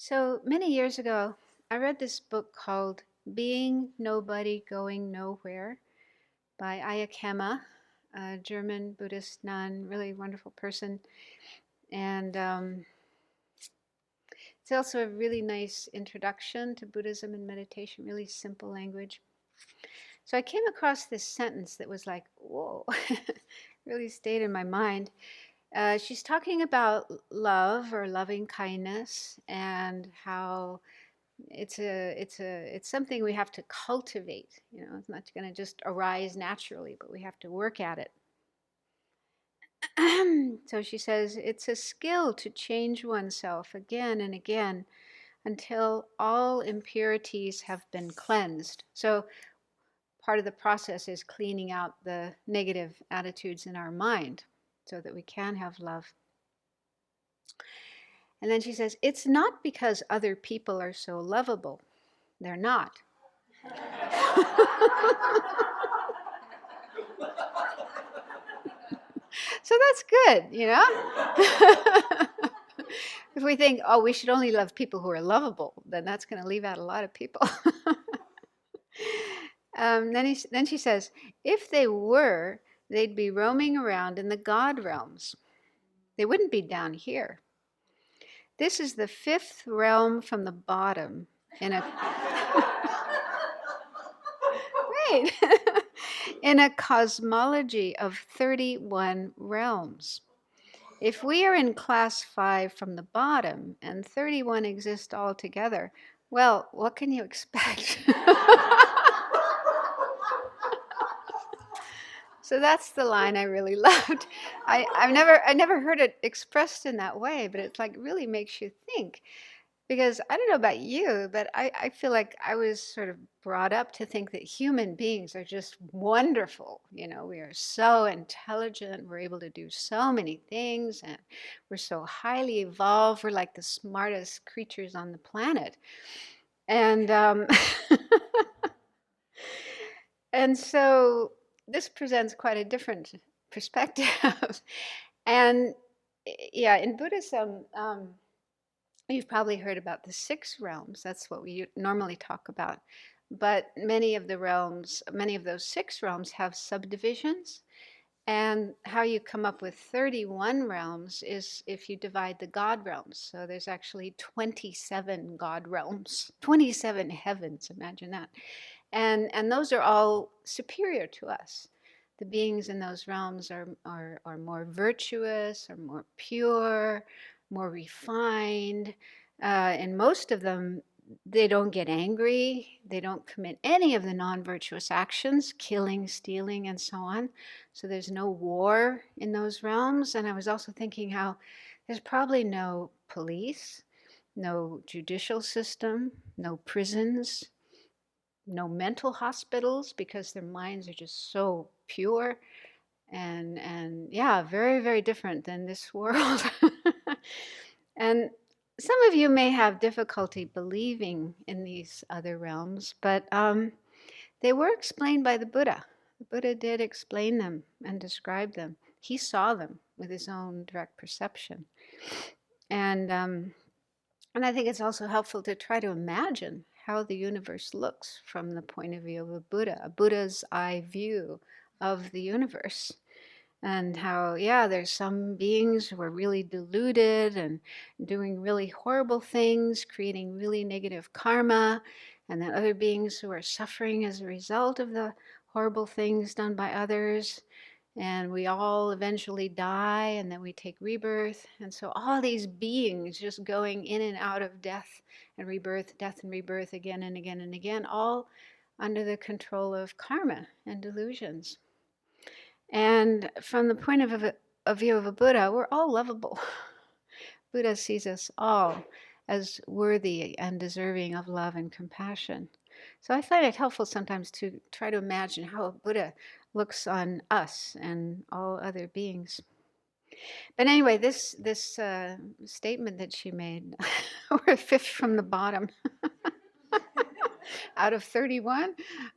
So many years ago, I read this book called Being Nobody Going Nowhere by Ayakema, a German Buddhist nun, really wonderful person. And it's also a really nice introduction to Buddhism and meditation, really simple language. So I came across this sentence that was like, whoa, really stayed in my mind. She's talking about love or loving kindness and how it's something we have to cultivate. It's not going to just arise naturally, but we have to work at it. So she says it's a skill to change oneself again and again until all impurities have been cleansed. So part of the process is cleaning out the negative attitudes in our mind so that we can have love. And then she says, it's not because other people are so lovable. They're not. So that's good. If we think, oh, we should only love people who are lovable, then that's going to leave out a lot of people. Then she says, if they were, they'd be roaming around in the God realms. They wouldn't be down here. This is the fifth realm from the bottom in a right in a cosmology of 31 realms. If we are in class 5 from the bottom and 31 exist altogether, well, what can you expect? So that's the line I really loved. I never heard it expressed in that way, but it like really makes you think. Because I don't know about you, but I feel like I was sort of brought up to think that human beings are just wonderful. We are so intelligent. We're able to do so many things, and we're so highly evolved. We're like the smartest creatures on the planet. And and so this presents quite a different perspective. And yeah, in Buddhism, you've probably heard about the 6 realms. That's what we normally talk about. But many of those 6 realms have subdivisions. And how you come up with 31 realms is if you divide the God realms. So there's actually 27 God realms, 27 heavens, imagine that. And those are all superior to us. The beings in those realms are more virtuous, are more pure, more refined. And most of them, they don't get angry. They don't commit any of the non-virtuous actions, killing, stealing, and so on. So there's no war in those realms. And I was also thinking how there's probably no police, no judicial system, no prisons, no mental hospitals because their minds are just so pure and yeah, very, very different than this world. And some of you may have difficulty believing in these other realms, but they were explained by the Buddha. The Buddha did explain them and describe them. He saw them with his own direct perception. And I think it's also helpful to try to imagine how the universe looks from the point of view of a Buddha's eye view of the universe. And how, yeah, there's some beings who are really deluded and doing really horrible things, creating really negative karma, and then other beings who are suffering as a result of the horrible things done by others. And we all eventually die, and then we take rebirth. And so all these beings just going in and out of death and rebirth again and again and again, all under the control of karma and delusions. And from the point of view of a Buddha, we're all lovable. Buddha sees us all as worthy and deserving of love and compassion. So I find it helpful sometimes to try to imagine how a Buddha looks on us and all other beings. But anyway, this statement that she made, we're fifth from the bottom out of 31.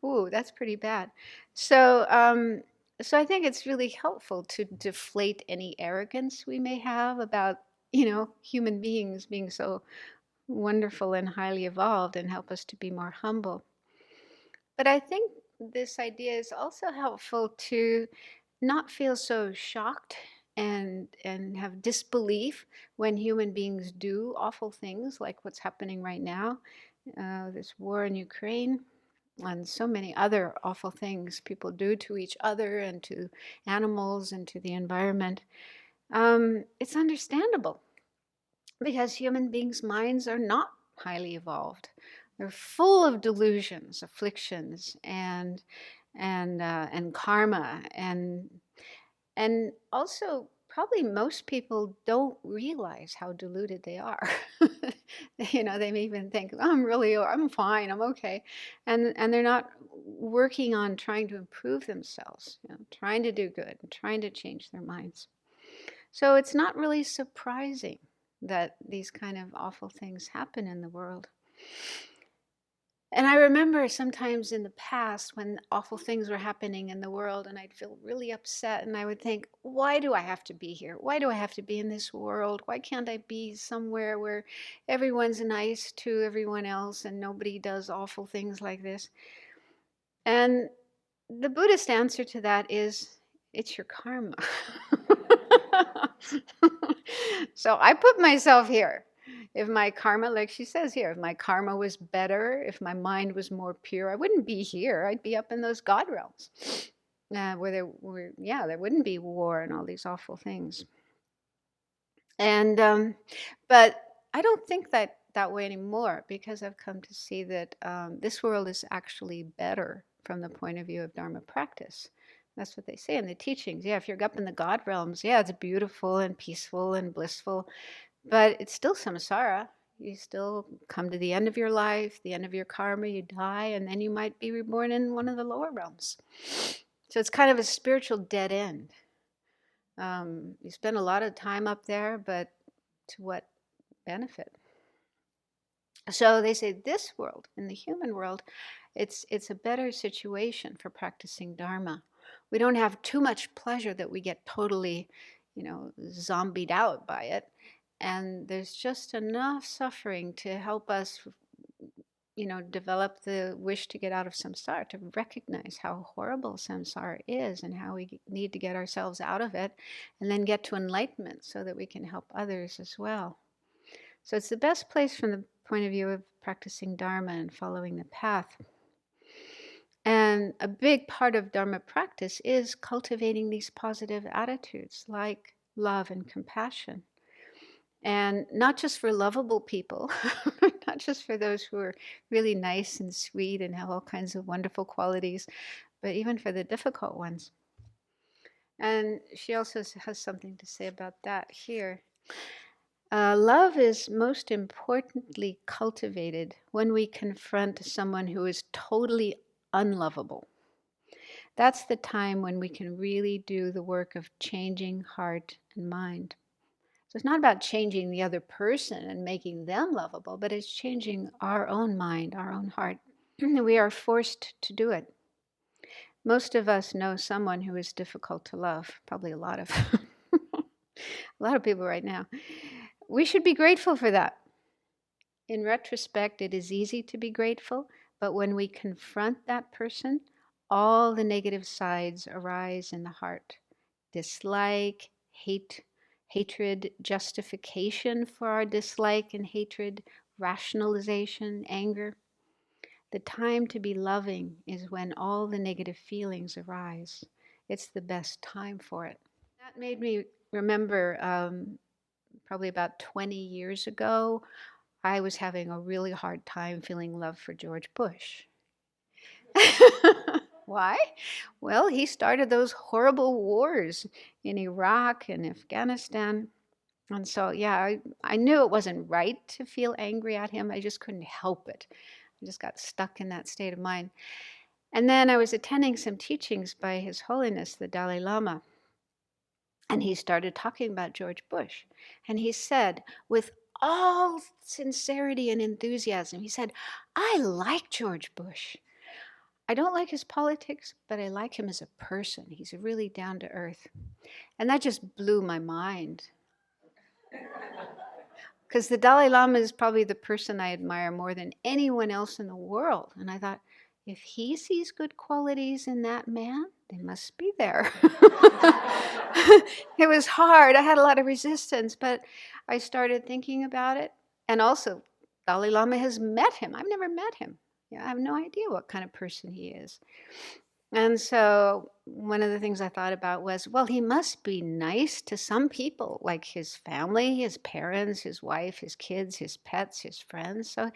Ooh, that's pretty bad. So I think it's really helpful to deflate any arrogance we may have about human beings being so wonderful and highly evolved and help us to be more humble. But I think this idea is also helpful to not feel so shocked and have disbelief when human beings do awful things like what's happening right now, this war in Ukraine, and so many other awful things people do to each other and to animals and to the environment. It's understandable because human beings' minds are not highly evolved. They're full of delusions, afflictions, and karma, and also probably most people don't realize how deluded they are. They may even think, oh, I'm fine, I'm okay, and they're not working on trying to improve themselves, trying to do good, and trying to change their minds. So it's not really surprising that these kind of awful things happen in the world. And I remember sometimes in the past when awful things were happening in the world and I'd feel really upset and I would think, why do I have to be here? Why do I have to be in this world? Why can't I be somewhere where everyone's nice to everyone else and nobody does awful things like this? And the Buddhist answer to that is, it's your karma. So I put myself here. If my karma, like she says here, if my karma was better, if my mind was more pure, I wouldn't be here. I'd be up in those God realms, where there wouldn't be war and all these awful things. And but I don't think that way anymore because I've come to see that this world is actually better from the point of view of Dharma practice. That's what they say in the teachings. Yeah, if you're up in the God realms, yeah, it's beautiful and peaceful and blissful, but it's still samsara. You still come to the end of your life, the end of your karma, you die, and then you might be reborn in one of the lower realms. So it's kind of a spiritual dead end. You spend a lot of time up there, but to what benefit? So they say this world, in the human world, it's a better situation for practicing Dharma. We don't have too much pleasure that we get totally, zombied out by it. And there's just enough suffering to help us, develop the wish to get out of samsara, to recognize how horrible samsara is and how we need to get ourselves out of it, and then get to enlightenment so that we can help others as well. So it's the best place from the point of view of practicing Dharma and following the path. And a big part of Dharma practice is cultivating these positive attitudes like love and compassion. And not just for lovable people, not just for those who are really nice and sweet and have all kinds of wonderful qualities, but even for the difficult ones. And she also has something to say about that here. Love is most importantly cultivated when we confront someone who is totally unlovable. That's the time when we can really do the work of changing heart and mind. So it's not about changing the other person and making them lovable, but it's changing our own mind, our own heart. We are forced to do it. Most of us know someone who is difficult to love, probably a lot of a lot of people right now. We should be grateful for that. In retrospect, it is easy to be grateful, but when we confront that person, all the negative sides arise in the heart. Dislike, hatred, justification for our dislike and hatred, rationalization, anger. The time to be loving is when all the negative feelings arise. It's the best time for it. That made me remember probably about 20 years ago, I was having a really hard time feeling love for George Bush. Why? Well, he started those horrible wars in Iraq and Afghanistan. And so, yeah, I knew it wasn't right to feel angry at him. I just couldn't help it. I just got stuck in that state of mind. And then I was attending some teachings by His Holiness, the Dalai Lama. And he started talking about George Bush. And he said, with all sincerity and enthusiasm, he said, I like George Bush. I don't like his politics, but I like him as a person. He's really down to earth. And that just blew my mind. because the Dalai Lama is probably the person I admire more than anyone else in the world. And I thought, if he sees good qualities in that man, they must be there. It was hard. I had a lot of resistance, but I started thinking about it. And also, Dalai Lama has met him. I've never met him. Yeah, I have no idea what kind of person he is. And so one of the things I thought about was, well, he must be nice to some people, like his family, his parents, his wife, his kids, his pets, his friends. So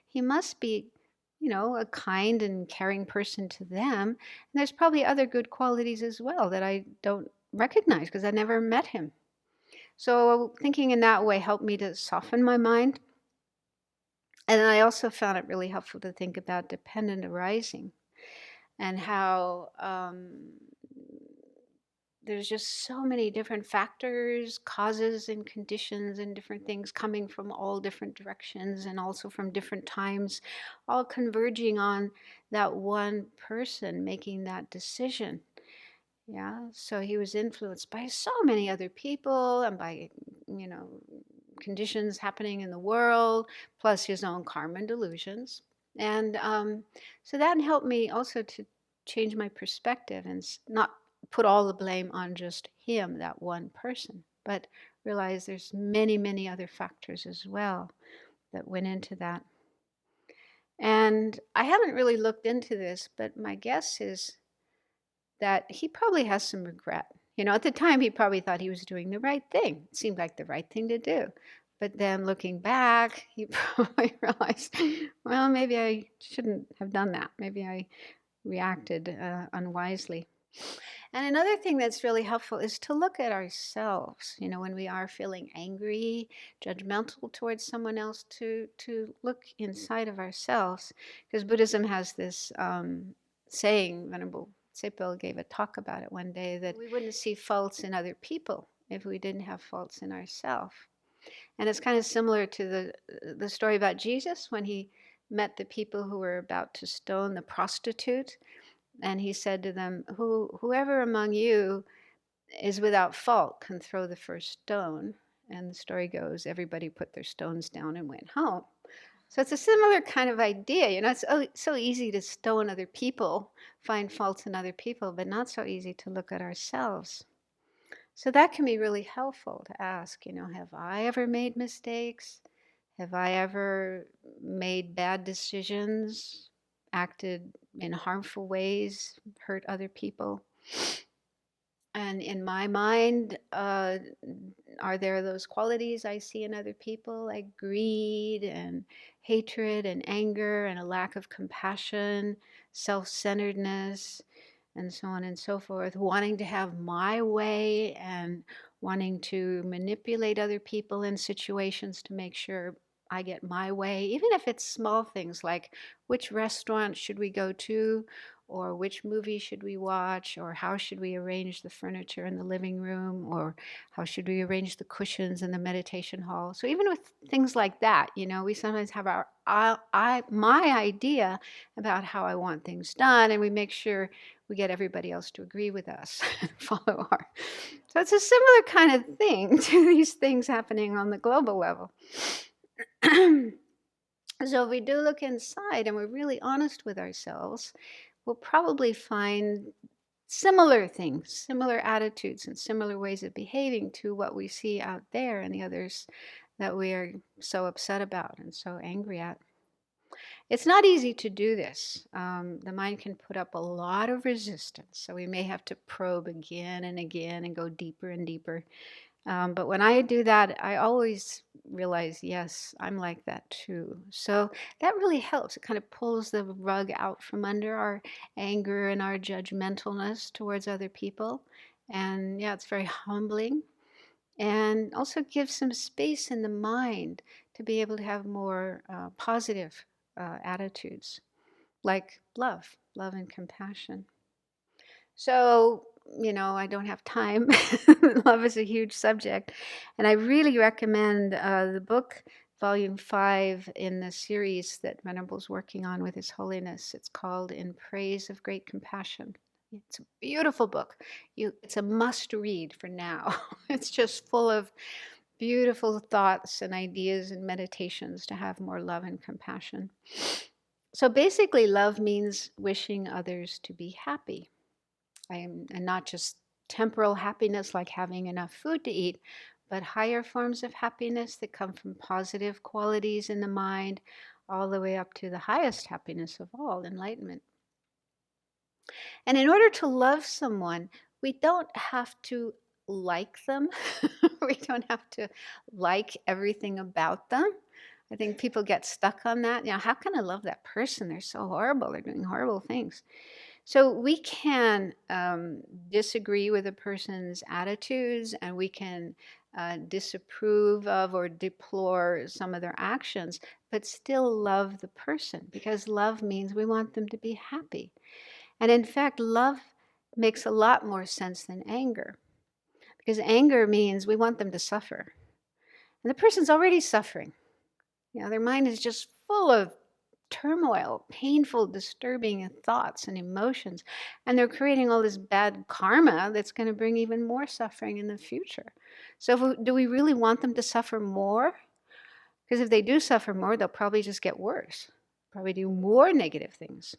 he must be, a kind and caring person to them. And there's probably other good qualities as well that I don't recognize because I never met him. So thinking in that way helped me to soften my mind. And I also found it really helpful to think about dependent arising and how there's just so many different factors, causes and conditions and different things coming from all different directions and also from different times, all converging on that one person making that decision. Yeah, so he was influenced by so many other people and by, conditions happening in the world, plus his own karma and delusions. And so that helped me also to change my perspective and not put all the blame on just him, that one person, but realize there's many, many other factors as well that went into that. And I haven't really looked into this, but my guess is that he probably has some regret. At the time, he probably thought he was doing the right thing. It seemed like the right thing to do. But then looking back, he probably realized, well, maybe I shouldn't have done that. Maybe I reacted unwisely. And another thing that's really helpful is to look at ourselves, when we are feeling angry, judgmental towards someone else, to look inside of ourselves. Because Buddhism has this saying, Venerable Tsepel gave a talk about it one day, that we wouldn't see faults in other people if we didn't have faults in ourselves. And it's kind of similar to the story about Jesus when he met the people who were about to stone the prostitute. And he said to them, whoever among you is without fault can throw the first stone. And the story goes, everybody put their stones down and went home. So it's a similar kind of idea. It's so easy to stone other people, find faults in other people, but not so easy to look at ourselves. So that can be really helpful to ask, have I ever made mistakes? Have I ever made bad decisions, acted in harmful ways, hurt other people? And in my mind, are there those qualities I see in other people, like greed and hatred and anger and a lack of compassion, self-centeredness, and so on and so forth, wanting to have my way and wanting to manipulate other people in situations to make sure I get my way, even if it's small things like which restaurant should we go to, or which movie should we watch, or how should we arrange the furniture in the living room, or how should we arrange the cushions in the meditation hall. So even with things like that, we sometimes have my idea about how I want things done, and we make sure we get everybody else to agree with us and follow our. So it's a similar kind of thing to these things happening on the global level. So if we do look inside and we're really honest with ourselves, we'll probably find similar things, similar attitudes, and similar ways of behaving to what we see out there and the others that we are so upset about and so angry at. It's not easy to do this. The mind can put up a lot of resistance, so we may have to probe again and again and go deeper and deeper. But when I do that, I always realize, yes, I'm like that too. So that really helps. It kind of pulls the rug out from under our anger and our judgmentalness towards other people. And yeah, it's very humbling. And also gives some space in the mind to be able to have more positive attitudes, like love and compassion. So, I don't have time. Love is a huge subject. And I really recommend the book, Volume 5 in the series that Venerable's working on with His Holiness. It's called In Praise of Great Compassion. It's a beautiful book. It's a must read for now. It's just full of beautiful thoughts and ideas and meditations to have more love and compassion. So basically, love means wishing others to be happy. And not just temporal happiness like having enough food to eat, but higher forms of happiness that come from positive qualities in the mind, all the way up to the highest happiness of all, enlightenment. And in order to love someone, we don't have to like them. We don't have to like everything about them. I think people get stuck on that. How can I love that person? They're so horrible. They're doing horrible things. So we can disagree with a person's attitudes, and we can disapprove of or deplore some of their actions, but still love the person, because love means we want them to be happy. And in fact, love makes a lot more sense than anger, because anger means we want them to suffer. And the person's already suffering. Their mind is just full of turmoil, painful, disturbing thoughts and emotions. And they're creating all this bad karma that's going to bring even more suffering in the future. So do we really want them to suffer more? Because if they do suffer more, they'll probably just get worse, probably do more negative things.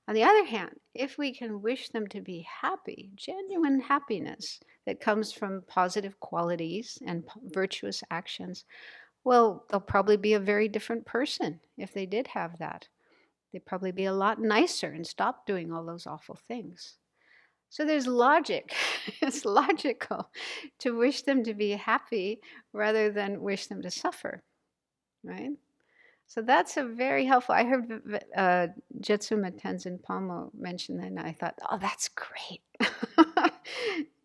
On the other hand, if we can wish them to be happy, genuine happiness that comes from positive qualities and virtuous actions, well, they'll probably be a very different person if they did have that. They'd probably be a lot nicer and stop doing all those awful things. So there's logic. It's logical to wish them to be happy rather than wish them to suffer, right? So that's a very helpful. I heard Jetsuma Tenzin Palmo mention that, and I thought, oh, that's great.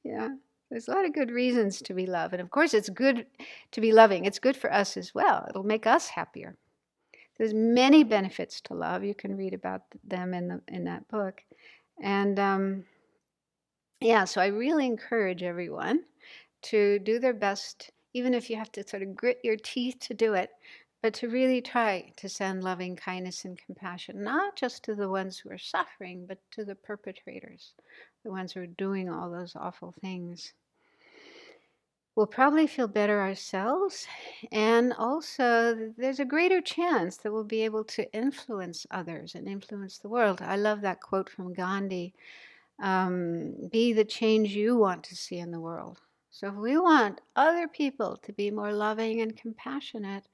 Yeah, there's a lot of good reasons to be loved. And of course, it's good to be loving. It's good for us as well. It'll make us happier. There's many benefits to love. You can read about them in that book. And yeah, so I really encourage everyone to do their best, even if you have to sort of grit your teeth to do it, but to really try to send loving kindness and compassion, not just to the ones who are suffering, but to the perpetrators, the ones who are doing all those awful things. We'll probably feel better ourselves, and also there's a greater chance that we'll be able to influence others and influence the world. I love that quote from Gandhi, be the change you want to see in the world. So if we want other people to be more loving and compassionate,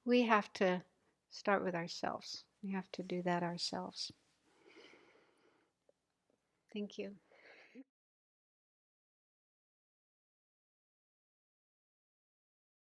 we have to start with ourselves. We have to do that ourselves. Thank you.